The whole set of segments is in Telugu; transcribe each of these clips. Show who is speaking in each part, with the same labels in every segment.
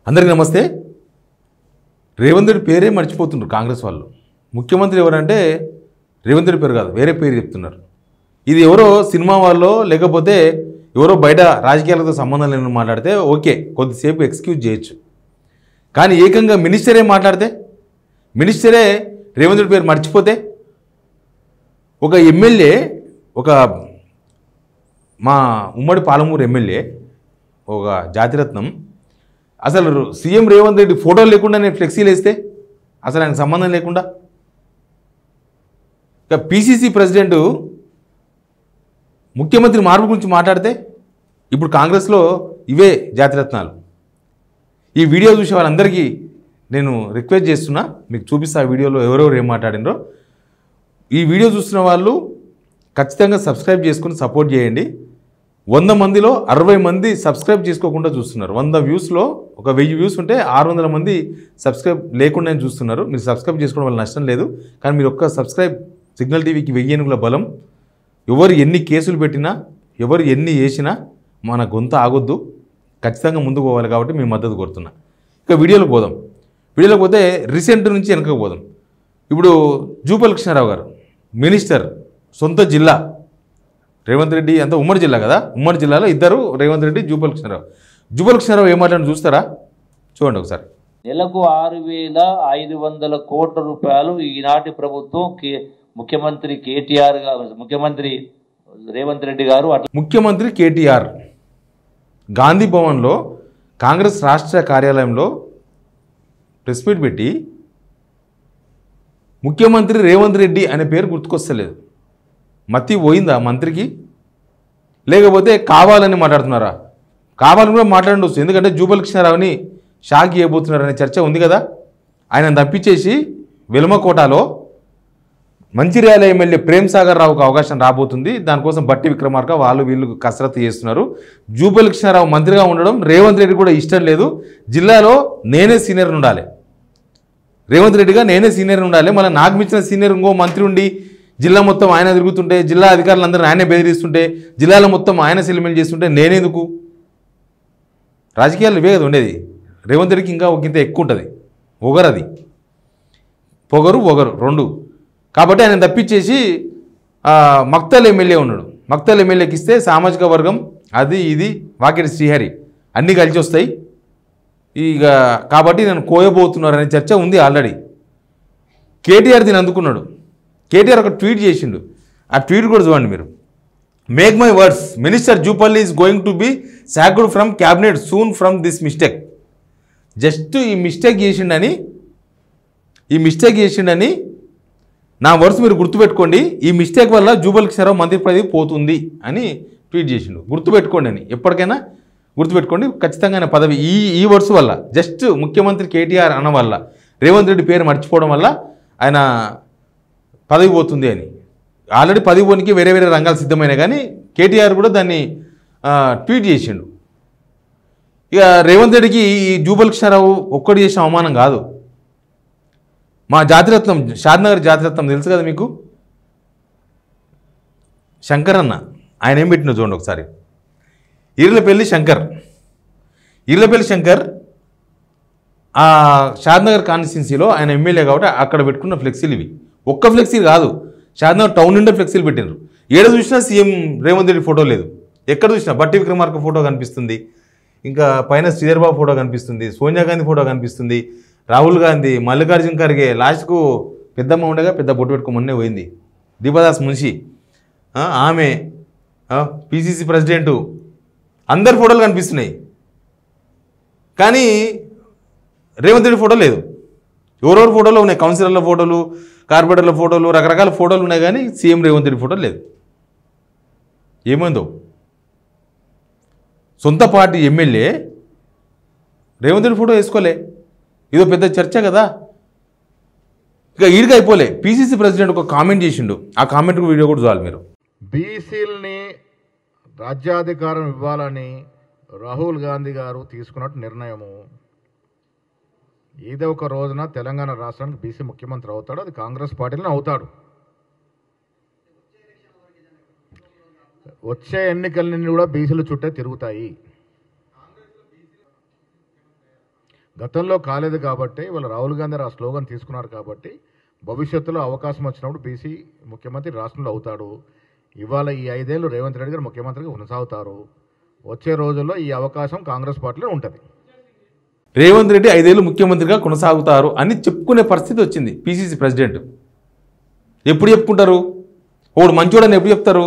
Speaker 1: అందరికీ నమస్తే. రేవంత్ రెడ్డి పేరే మర్చిపోతున్నారు కాంగ్రెస్ వాళ్ళు. ముఖ్యమంత్రి ఎవరంటే రేవంత్ రెడ్డి పేరు కాదు, వేరే పేరు చెప్తున్నారు. ఇది ఎవరో సినిమా వాళ్ళు లేకపోతే ఎవరో బయట రాజకీయాలతో సంబంధం లేని మాట్లాడితే ఓకే, కొద్దిసేపు ఎక్స్క్యూజ్ చేయొచ్చు. కానీ ఏకంగా మినిస్టరే మాట్లాడితే, మినిస్టరే రేవంత్ రెడ్డి పేరు మర్చిపోతే, ఒక ఎమ్మెల్యే, ఒక మా ఉమ్మడి పాలమూరు ఎమ్మెల్యే, ఒక జాతిరత్నం, అసలు సీఎం రేవంత్ రెడ్డి ఫోటోలు లేకుండా నేను ఫ్లెక్సీలు వేస్తే అసలు ఆయనకు సంబంధం లేకుండా, ఇక పీసీసీ ప్రెసిడెంట్ ముఖ్యమంత్రి మార్పు గురించి మాట్లాడితే ఇప్పుడు కాంగ్రెస్లో ఇవే జాతిరత్నాలు. ఈ వీడియో చూసే వాళ్ళందరికీ నేను రిక్వెస్ట్ చేస్తున్నా, మీకు చూపిస్తా ఆ వీడియోలో ఎవరెవరు ఏం మాట్లాడినరో. ఈ వీడియో చూస్తున్న వాళ్ళు ఖచ్చితంగా సబ్స్క్రైబ్ చేసుకుని సపోర్ట్ చేయండి. 100 మందిలో 60 మంది సబ్స్క్రైబ్ చేసుకోకుండా చూస్తున్నారు. 100 వ్యూస్లో ఒక 1000 వ్యూస్ ఉంటే 600 మంది సబ్స్క్రైబ్ లేకుండా చూస్తున్నారు. మీరు సబ్స్క్రైబ్ చేసుకోవడం వల్ల నష్టం లేదు, కానీ మీరు ఒక్క సబ్స్క్రైబ్ సిగ్నల్ టీవీకి 1000 ఏనుగుల బలం. ఎవరు ఎన్ని కేసులు పెట్టినా, ఎవరు ఎన్ని చేసినా మన గొంతు ఆగొద్దు, ఖచ్చితంగా ముందుకు పోవాలి. కాబట్టి మీ మద్దతు కోరుతున్నా. ఇక వీడియోలోకి పోదాం. వీడియోలోకి పోతే రీసెంట్ నుంచి వెనకకు పోదాం. ఇప్పుడు జూపల్లి కృష్ణారావు గారు మినిస్టర్, సొంత జిల్లా రేవంత్ రెడ్డి, అంతా ఉమ్మడి జిల్లా కదా, ఉమ్మడి జిల్లాలో ఇద్దరు రేవంత్ రెడ్డి, జూపల్లి కృష్ణారావు. జూపల్లి కృష్ణారావు ఏమాటని చూస్తారా? చూడండి ఒకసారి.
Speaker 2: నెలకు 6,500 కోట్ల రూపాయలు ఈనాటి ప్రభుత్వం ముఖ్యమంత్రి కేటీఆర్ గారు, ముఖ్యమంత్రి రేవంత్ రెడ్డి గారు,
Speaker 1: ముఖ్యమంత్రి కేటీఆర్ గాంధీ భవన్లో కాంగ్రెస్ రాష్ట్ర కార్యాలయంలో ప్రెస్ మీట్ పెట్టి ముఖ్యమంత్రి రేవంత్ రెడ్డి అనే పేరు గుర్తుకొస్తలేదు. మతి పోయిందా మంత్రికి? లేకపోతే కావాలని మాట్లాడుతున్నారా? కావాలని కూడా మాట్లాడవచ్చు, ఎందుకంటే జూపల్లి కృష్ణారావుని షాక్ చేయబోతున్నారనే చర్చ ఉంది కదా. ఆయన తప్పించేసి వెలుమకోటలో మంచిర్యాల ఎమ్మెల్యే ప్రేమ్ సాగర్ రావుకు అవకాశం రాబోతుంది. దానికోసం బట్టి విక్రమార్క వాళ్ళు వీళ్ళు కసరత్తు చేస్తున్నారు. జూపల్లి కృష్ణారావు మంత్రిగా ఉండడం రేవంత్ రెడ్డి కూడా ఇష్టం లేదు. జిల్లాలో నేనే సీనియర్ ఉండాలి, రేవంత్ రెడ్డిగా నేనే సీనియర్ ఉండాలి. మళ్ళీ నాకు మించిన సీనియర్ ఇంకో మంత్రి ఉండి జిల్లా మొత్తం ఆయన తిరుగుతుంటే, జిల్లా అధికారులందరూ ఆయనే బెదిరిస్తుంటే, జిల్లాలో మొత్తం ఆయన సెటిల్మెంట్ చేస్తుంటే నేనేందుకు? రాజకీయాలు ఇవే కదా ఉండేది. రేవంత్ రెడ్డికి ఇంకా ఇంత ఎక్కువ ఉంటుంది ఒగరు, అది పొగరు ఒగరు రెండు. కాబట్టి ఆయన తప్పించేసి మక్తల్ ఎమ్మెల్యే ఉన్నాడు. మక్తల్ ఎమ్మెల్యేకి ఇస్తే సామాజిక వర్గం అది ఇది వాకిటి శ్రీహరి అన్నీ కలిసి వస్తాయి. ఇక కాబట్టి నేను కోయబోతున్నారనే చర్చ ఉంది ఆల్రెడీ. కేటీఆర్ దీన్ని అందుకున్నాడు. కేటీఆర్ ఒక ట్వీట్ చేసిండు. ఆ ట్వీట్ కూడా చూడండి మీరు. Make my words, minister Jupally is going to be sacked from cabinet soon from this mistake. Just ఈ మిస్టేక్ చేసిండని నా వర్డ్స్ మీరు గుర్తుపెట్టుకోండి. ఈ మిస్టేక్ వల్ల జూపల్లి కృష్ణారావు మంత్రి పదవి పోతుంది అని ట్వీట్ చేసిండు. గుర్తుపెట్టుకోండి అని, ఎప్పటికైనా గుర్తుపెట్టుకోండి. ఖచ్చితంగా ఆయన పదవి ఈ వర్డ్స్ వల్ల, జస్ట్ ముఖ్యమంత్రి కేటీఆర్ అన్న వల్ల, రేవంత్ రెడ్డి పేరు మర్చిపోవడం వల్ల ఆయన పదవి పోతుంది అని. ఆల్రెడీ పదవి పోనికి వేరే వేరే రంగాలు సిద్ధమైనా కానీ కేటీఆర్ కూడా దాన్ని ట్వీట్ చేసిండు. ఇక రేవంత్ రెడ్డికి ఈ జూపల్లి కృష్ణారావు ఒక్కటి చేసిన అవమానం కాదు. మా జాతిరత్నం, షాద్నగర్ జాతిరత్నం తెలుసు కదా మీకు, శంకర్ అన్న, ఆయన ఏం పెట్టినా చూడండి ఒకసారి. ఈర్లపల్లి శంకర్ షాద్నగర్ కాన్స్టిట్యున్సీలో ఆయన ఎమ్మెల్యే కాబట్టి అక్కడ పెట్టుకున్న ఫ్లెక్సీలు ఇవి. ఒక్క ఫ్లెక్సీలు కాదు, షాద్నగర్ టౌన్ నిండా ఫ్లెక్సీలు పెట్టినారు. ఏడ చూసినా సీఎం రేవంత్ రెడ్డి ఫోటో లేదు. ఎక్కడ చూసినా బట్టి విక్రమార్క ఫోటో కనిపిస్తుంది, ఇంకా పైన శ్రీధర్ బాబు ఫోటో కనిపిస్తుంది, సోనియా గాంధీ ఫోటో కనిపిస్తుంది, రాహుల్ గాంధీ, మల్లికార్జున ఖర్గే, లాస్ట్కు పెద్దమ్మ ఉండగా పెద్ద బొట్టు పెట్టుకోమనే పోయింది, దీపదాస్ మున్షి, ఆమె పీసీసీ ప్రెసిడెంటు, అందరి ఫోటోలు కనిపిస్తున్నాయి. కానీ రేవంత్ రెడ్డి ఫోటో లేదు. ఎవరెవరి ఫోటోలు ఉన్నాయి, కౌన్సిలర్ల ఫోటోలు, కార్పొరేటర్ల ఫోటోలు, రకరకాల ఫోటోలు ఉన్నాయి, కానీ సీఎం రేవంత్ రెడ్డి ఫోటో లేదు. ఏమైందో? సొంత party MLA Revanth Reddy photo వేసుకోలే. ఇదో పెద్ద చర్చ కదా. ఇక ఈడిగా అయిపోలే. పీసీసీ ప్రెసిడెంట్ ఒక కామెంట్ చేసిండు. ఆ కామెంట్ వీడియో కూడా చూడాలి మీరు.
Speaker 3: బీసీలని రాజ్యాధికారం ఇవ్వాలని రాహుల్ గాంధీ గారు తీసుకున్నట్టు నిర్ణయము, ఏదో ఒక రోజున తెలంగాణ రాష్ట్రానికి బీసీ ముఖ్యమంత్రి అవుతాడు, అది కాంగ్రెస్ పార్టీలోనే అవుతాడు. వచ్చే ఎన్నికలన్నీ కూడా బీసీల చుట్టే తిరుగుతాయి. గతంలో కాలేదు కాబట్టి ఇవాళ రాహుల్ గాంధీ ఆ స్లోగన్ తీసుకున్నారు కాబట్టి భవిష్యత్తులో అవకాశం వచ్చినప్పుడు బీసీ ముఖ్యమంత్రి రాష్ట్రంలో అవుతాడు. ఇవాళ ఈ 5 ఏళ్ళు రేవంత్ రెడ్డి గారు ముఖ్యమంత్రిగా కొనసాగుతారు. వచ్చే రోజుల్లో ఈ అవకాశం కాంగ్రెస్ పార్టీలో ఉంటుంది.
Speaker 1: రేవంత్ రెడ్డి 5 ఏళ్ళు ముఖ్యమంత్రిగా కొనసాగుతారు అని చెప్పుకునే పరిస్థితి వచ్చింది పిసిసి ప్రెసిడెంట్. ఎప్పుడు చెప్పుకుంటారు? వాడు మంచోడని ఎప్పుడు చెప్తారు?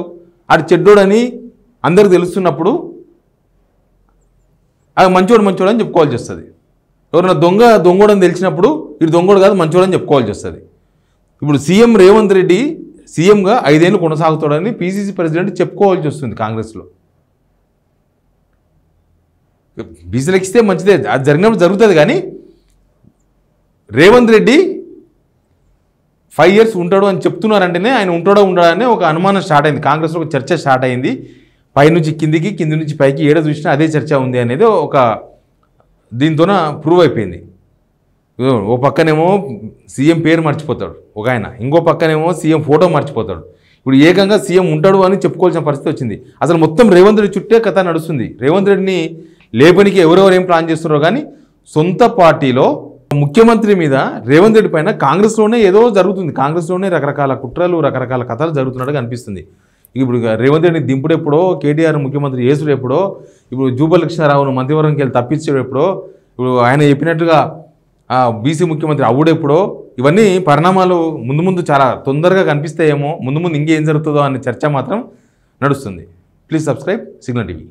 Speaker 1: ఆడు చెడ్డోడని అందరికి తెలుస్తున్నప్పుడు అది మంచోడని చెప్పుకోవాల్సి వస్తుంది. ఎవరైనా దొంగోడని తెలిసినప్పుడు ఇది దొంగోడు కాదు మంచోడని చెప్పుకోవాల్సి వస్తుంది. ఇప్పుడు సీఎం రేవంత్ రెడ్డి సీఎంగా 5 ఏళ్ళు కొనసాగుతాడని పిసిసి ప్రెసిడెంట్ చెప్పుకోవాల్సి వస్తుంది కాంగ్రెస్లో. బీసీలకు ఇస్తే మంచిదే, అది జరిగినప్పుడు జరుగుతుంది. కానీ రేవంత్ రెడ్డి 5 ఇయర్స్ ఉంటాడు అని చెప్తున్నారంటేనే ఆయన ఉంటాడో ఉండడనే ఒక అనుమానం స్టార్ట్ అయింది. కాంగ్రెస్లో ఒక చర్చ స్టార్ట్ అయింది. పై నుంచి కిందికి, కింది నుంచి పైకి ఏడ చూసినా అదే చర్చ ఉంది అనేది ఒక దీంతోన ప్రూవ్ అయిపోయింది. ఓ పక్కనేమో సీఎం పేరు మర్చిపోతాడు ఒక ఆయన, ఇంకో పక్కనేమో సీఎం ఫోటో మర్చిపోతాడు. ఇప్పుడు ఏకంగా సీఎం ఉంటాడు అని చెప్పుకోవాల్సిన పరిస్థితి వచ్చింది. అసలు మొత్తం రేవంత్ రెడ్డి చుట్టే కథ నడుస్తుంది. రేవంత్ రెడ్డిని లేపనికి ఎవరెవరు ఏం ప్లాన్ చేస్తున్నారో కానీ సొంత పార్టీలో ముఖ్యమంత్రి మీద రేవంత్ రెడ్డి పైన కాంగ్రెస్లోనే ఏదో జరుగుతుంది. కాంగ్రెస్లోనే రకరకాల కుట్రలు, రకరకాల కథలు జరుగుతున్నట్టుగా అనిపిస్తుంది. ఇప్పుడు రేవంత్ రెడ్డిని దింపుడు ఎప్పుడో, కేటీఆర్ ముఖ్యమంత్రి చేసుడు ఎప్పుడో, ఇప్పుడు జూపల్లి కృష్ణారావును మంత్రివర్గంకి వెళ్ళి తప్పించడం ఎప్పుడో, ఇప్పుడు ఆయన చెప్పినట్టుగా బీసీ ముఖ్యమంత్రి అవుడెప్పుడో, ఇవన్నీ పరిణామాలు ముందు చాలా తొందరగా కనిపిస్తాయేమో, ముందు ఇంకేం జరుగుతుందో అనే చర్చ మాత్రం నడుస్తుంది. Please subscribe signal TV.